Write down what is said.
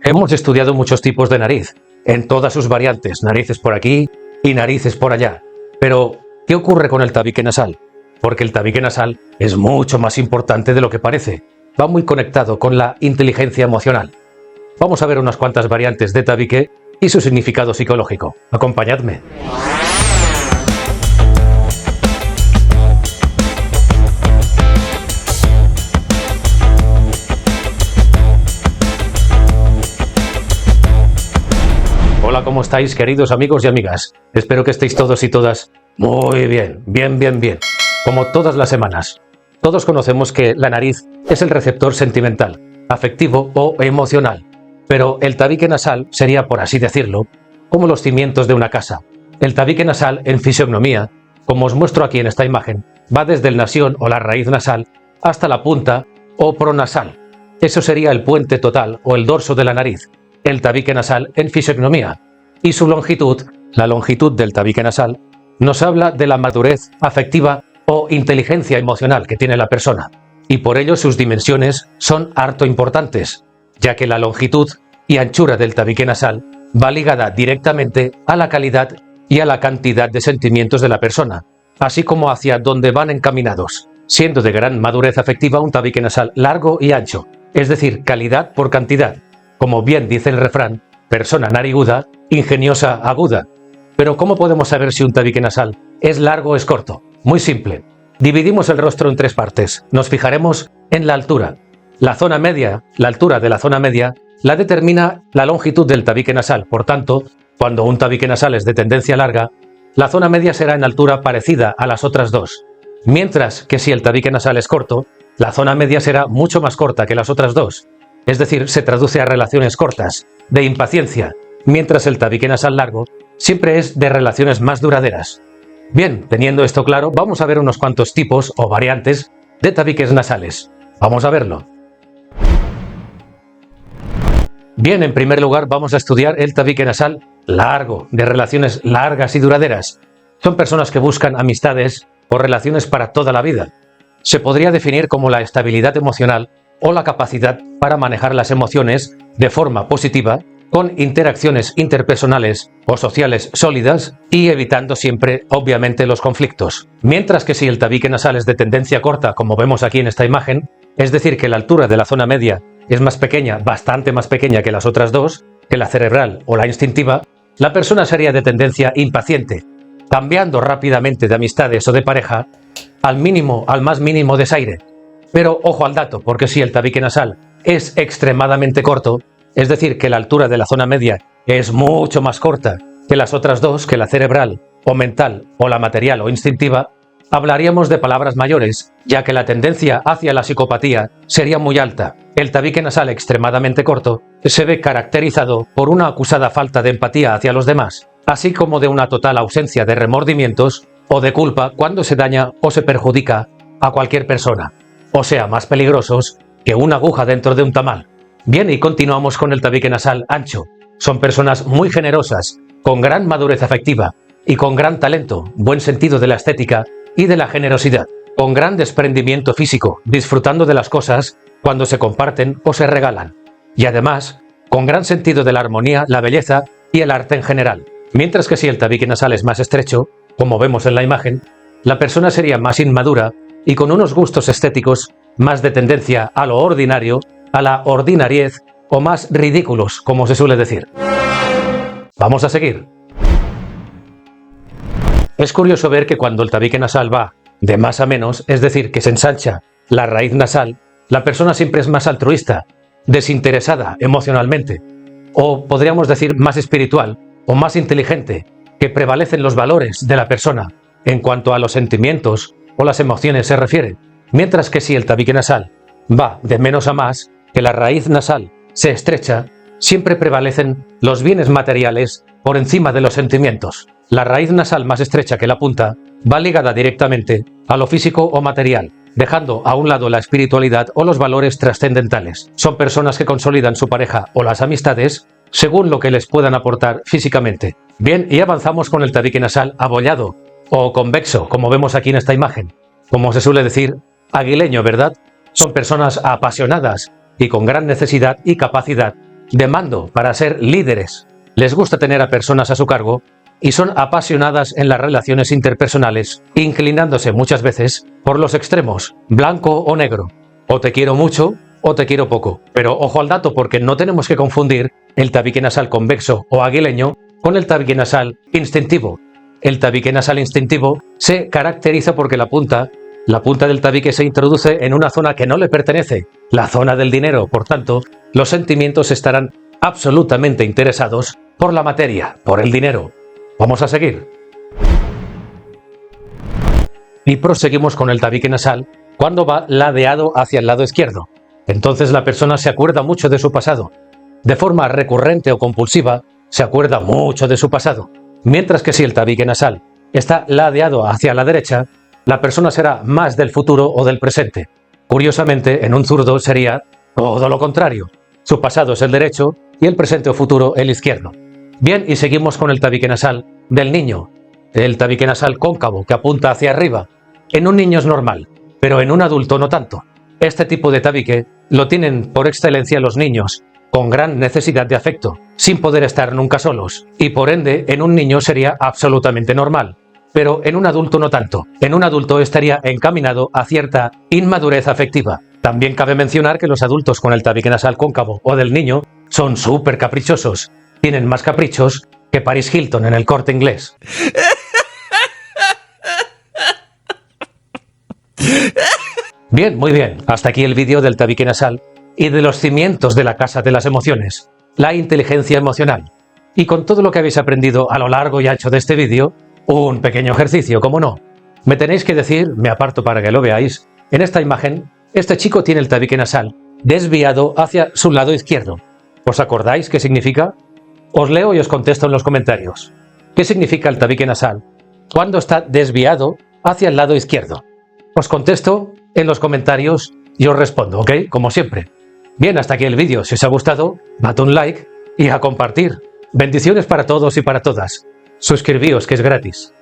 Hemos estudiado muchos tipos de nariz, en todas sus variantes, narices por aquí y narices por allá. Pero, ¿qué ocurre con el tabique nasal? Porque el tabique nasal es mucho más importante de lo que parece. Va muy conectado con la inteligencia emocional. Vamos a ver unas cuantas variantes de tabique y su significado psicológico. Acompañadme. Hola, ¿cómo estáis, queridos amigos y amigas? Espero que estéis todos y todas muy bien, bien. Como todas las semanas. Todos conocemos que la nariz es el receptor sentimental, afectivo o emocional. Pero el tabique nasal sería, por así decirlo, como los cimientos de una casa. El tabique nasal, en fisiognomía, como os muestro aquí en esta imagen, va desde el nasion o la raíz nasal hasta la punta o pronasal. Eso sería el puente total o el dorso de la nariz, el tabique nasal en fisiognomía. Y su longitud, la longitud del tabique nasal, nos habla de la madurez afectiva o inteligencia emocional que tiene la persona. Y por ello sus dimensiones son harto importantes, ya que la longitud y anchura del tabique nasal va ligada directamente a la calidad y a la cantidad de sentimientos de la persona, así como hacia dónde van encaminados, siendo de gran madurez afectiva un tabique nasal largo y ancho, es decir, calidad por cantidad. Como bien dice el refrán, persona nariguda, ingeniosa aguda. Pero ¿cómo podemos saber si un tabique nasal es largo o es corto? Muy simple. Dividimos el rostro en tres partes. Nos fijaremos en la altura. La zona media, la altura de la zona media, la determina la longitud del tabique nasal. Por tanto, cuando un tabique nasal es de tendencia larga, la zona media será en altura parecida a las otras dos. Mientras que si el tabique nasal es corto, la zona media será mucho más corta que las otras dos. Es decir, se traduce a relaciones cortas, de impaciencia, mientras el tabique nasal largo siempre es de relaciones más duraderas. Bien, teniendo esto claro, vamos a ver unos cuantos tipos o variantes de tabiques nasales. Vamos a verlo. Bien, en primer lugar vamos a estudiar el tabique nasal largo, de relaciones largas y duraderas. Son personas que buscan amistades o relaciones para toda la vida. Se podría definir como la estabilidad emocional o la capacidad para manejar las emociones de forma positiva, con interacciones interpersonales o sociales sólidas y evitando siempre, obviamente, los conflictos. Mientras que si el tabique nasal es de tendencia corta, como vemos aquí en esta imagen, es decir, que la altura de la zona media es más pequeña, bastante más pequeña que las otras dos, que la cerebral o la instintiva, la persona sería de tendencia impaciente, cambiando rápidamente de amistades o de pareja al más mínimo desaire. Pero ojo al dato, porque si el tabique nasal es extremadamente corto, es decir, que la altura de la zona media es mucho más corta que las otras dos, que la cerebral o mental o la material o instintiva, hablaríamos de palabras mayores, ya que la tendencia hacia la psicopatía sería muy alta. El tabique nasal extremadamente corto se ve caracterizado por una acusada falta de empatía hacia los demás, así como de una total ausencia de remordimientos o de culpa cuando se daña o se perjudica a cualquier persona. O sea, más peligrosos que una aguja dentro de un tamal. Bien, y continuamos con el tabique nasal ancho. Son personas muy generosas, con gran madurez afectiva y con gran talento, buen sentido de la estética y de la generosidad, con gran desprendimiento físico, disfrutando de las cosas cuando se comparten o se regalan. Y además, con gran sentido de la armonía, la belleza y el arte en general. Mientras que si el tabique nasal es más estrecho, como vemos en la imagen, la persona sería más inmadura y con unos gustos estéticos más de tendencia a lo ordinario, a la ordinariez o más ridículos, como se suele decir. Vamos a seguir. Es curioso ver que cuando el tabique nasal va de más a menos, es decir, que se ensancha la raíz nasal, la persona siempre es más altruista, desinteresada emocionalmente, o podríamos decir más espiritual o más inteligente, que prevalecen los valores de la persona en cuanto a los sentimientos o las emociones se refiere, mientras que si el tabique nasal va de menos a más, que la raíz nasal se estrecha, siempre prevalecen los bienes materiales por encima de los sentimientos. La raíz nasal más estrecha que la punta va ligada directamente a lo físico o material, dejando a un lado la espiritualidad o los valores trascendentales. Son personas que consolidan su pareja o las amistades según lo que les puedan aportar físicamente. Bien, y avanzamos con el tabique nasal abollado o convexo, como vemos aquí en esta imagen. Como se suele decir, aguileño, ¿verdad? Son personas apasionadas y con gran necesidad y capacidad de mando para ser líderes. Les gusta tener a personas a su cargo y son apasionadas en las relaciones interpersonales, inclinándose muchas veces por los extremos, blanco o negro. O te quiero mucho o te quiero poco. Pero ojo al dato, porque no tenemos que confundir el tabique nasal convexo o aguileño con el tabique nasal instintivo. El tabique nasal instintivo se caracteriza porque la punta del tabique se introduce en una zona que no le pertenece, la zona del dinero. Por tanto, los sentimientos estarán absolutamente interesados por la materia, por el dinero. Vamos a seguir. Y proseguimos con el tabique nasal cuando va ladeado hacia el lado izquierdo. Entonces la persona se acuerda mucho de su pasado. De forma recurrente o compulsiva, se acuerda mucho de su pasado. Mientras que si el tabique nasal está ladeado hacia la derecha, la persona será más del futuro o del presente. Curiosamente, en un zurdo sería todo lo contrario. Su pasado es el derecho y el presente o futuro el izquierdo. Bien, y seguimos con el tabique nasal del niño. El tabique nasal cóncavo que apunta hacia arriba. En un niño es normal, pero en un adulto no tanto. Este tipo de tabique lo tienen por excelencia los niños, con gran necesidad de afecto, sin poder estar nunca solos, y por ende en un niño sería absolutamente normal. Pero en un adulto no tanto. En un adulto estaría encaminado a cierta inmadurez afectiva. También cabe mencionar que los adultos con el tabique nasal cóncavo o del niño son súper caprichosos. Tienen más caprichos que Paris Hilton en el Corte Inglés. Bien, muy bien. Hasta aquí el vídeo del tabique nasal y de los cimientos de la casa de las emociones, la inteligencia emocional. Y con todo lo que habéis aprendido a lo largo y ancho de este vídeo, un pequeño ejercicio, ¿cómo no? Me tenéis que decir, me aparto para que lo veáis, en esta imagen, este chico tiene el tabique nasal desviado hacia su lado izquierdo. ¿Os acordáis qué significa? Os leo y os contesto en los comentarios. ¿Qué significa el tabique nasal cuando está desviado hacia el lado izquierdo? Os contesto en los comentarios y os respondo, ¿ok? Como siempre. Bien, hasta aquí el vídeo. Si os ha gustado, dad un like y a compartir. Bendiciones para todos y para todas. Suscribíos, que es gratis.